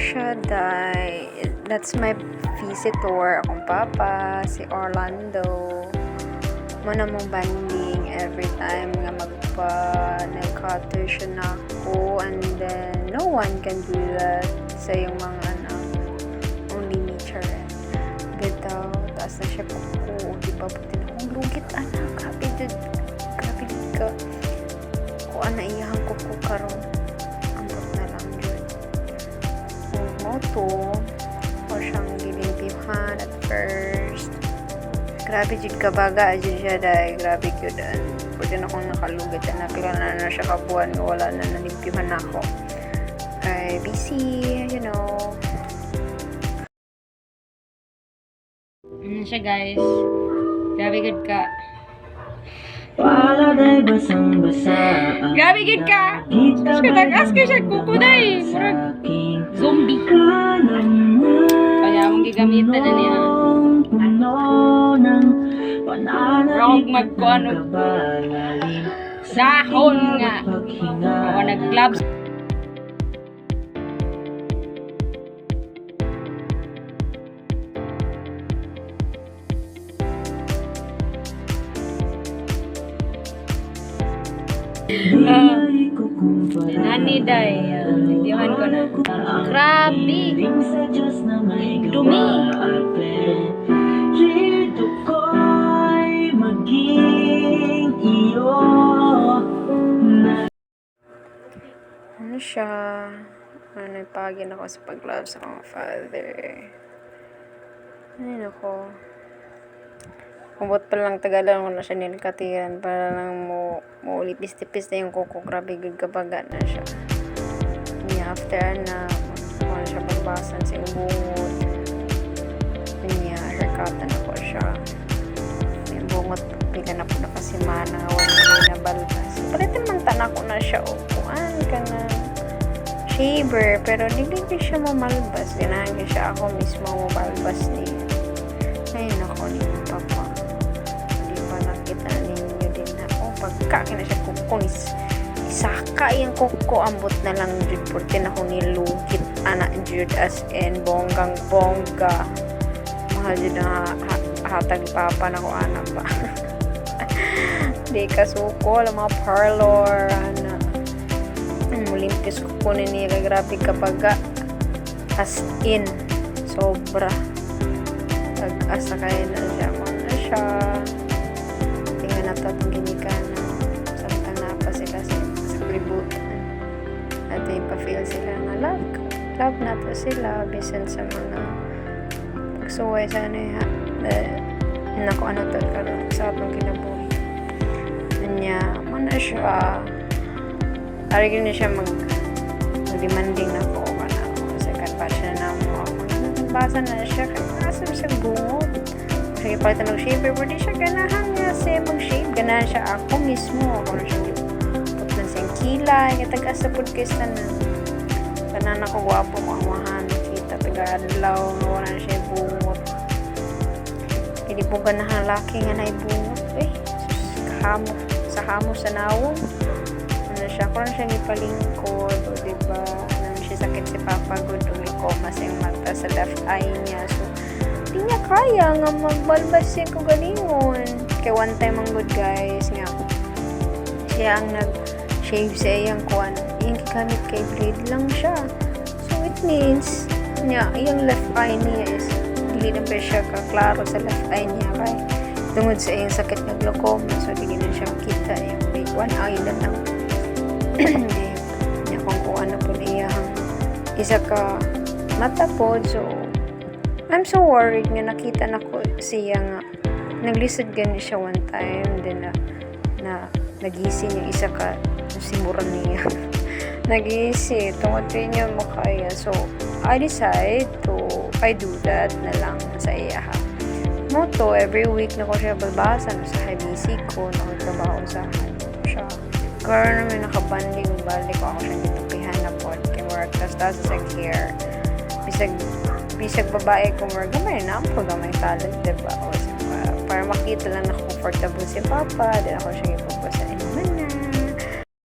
siya, day. That's my visitor, akong papa, si Orlando. Muna mong banding every time nga nag-cutter siya na ako, and then no one can do that sa yung mga anak. Only me, Charan. Bitaw, taas na siya po ko. Di ba, puti na akong lugit, anak. Grabe ka. Kung anaiyahan ko karon. Ambot na lang yun. Kung moto, o siyang gilimpihan at first. Grabe jud ka baga jud siya, dahil grabe jud. Pwede na akong nakalugit, anak. Kailan na siya kabuan, wala na nalimpihan ako. Ay, busy, you know. Siya, guys. Grabe good ka. Paladay basang-basa. Grabe good ka. Nag-ask ka siya kukuday. Murag zombie. Kaya mong gigamitan na niya. Murag magkuhan dahon nga. O nag-gloves. Nani day, videohan ko na. Grabe! Dumi! Rito ko'y maging iyo. Ano siya? Nagpagin ako sa pag-love sa akong father. Ay, nako. Kumot pa lang tagalan ko na siya nilkatiran para lang mo ulipis-tipis na yung kuko. Grabe good kabaga na siya. Niya after na kung siya pagbasan sa yung bungot. Niya haircutan ako siya. Yung bungot pila na po na kasi mana wala na balbas. Palitin man tanak ko na siya o kuan ka na shaver, pero hindi siya mamalbas. Ganahan siya ako mismo mamalbas niya. Ayun ako ni papa. Nakita ninyo din na pagkakin na siya kukunis isaka yung kuko ambot na lang jud porte na kung nilugit anak jud as in bonggang bongga mahal jud na hatag papa na ko anak ba di kasuko alam mga parlor ana mulimpis ko nila grabe kapag as in sobra asa kaya na siya mga siya natatong ginikanan samtang napa sila sa libutan at ipa-feel sila na love na to sila bisan sa mga pagsuway sa ano nako ano to karon sa atong kinabuhi niya mana siya arigin niya siya mag-demanding na po kasi katpa siya na mo basa na siya kasi siya bungot sige palitan ng shaver pero di siya ganahan niya kasi mag-shave ganahan siya ako mismo ako na siya put na siyang kilay katagas sa podcast na kanan ako gwapo mamahan kita taga-adlaw wala na siya bungot hindi po ganahan laki nga na ibungot sa hamo sa nawong ano siya ako na siya ipalingkod o diba ano siya sakit si Papa good umikoma sa yung mata sa left eye niya so hindi niya kaya nga magbalbas siya ko galingon. Kaya one time ang good guys nga siya ang nag-shave sa iyang kuwan. Yung kikamit kay blade lang siya. So it means niya, yung left eye niya is hindi na ba siya kaklaro sa left eye niya kaya tungod sa iyang sakit na glaucoma. So hindi na siya makita yung one eye na lang. Niya kung ano po niya isa ka mata po. So I'm so worried nga nakita na ko siya nga naglisod gani siya one time then na nagisi niya isa ka simuran niya nagisi tungod niya mo kaya so I decide to I do that na lang sa iya ha moto every week na ko siya balbasan sa habisi ko na trabaho sa siya karon naman nakabanding balik ko ako siya ditupihan na po kay work tas sa care bisag babae ko more gamay na ako gamay talent diba o para makita lang na comfortable si Papa din ako siya ipagpasa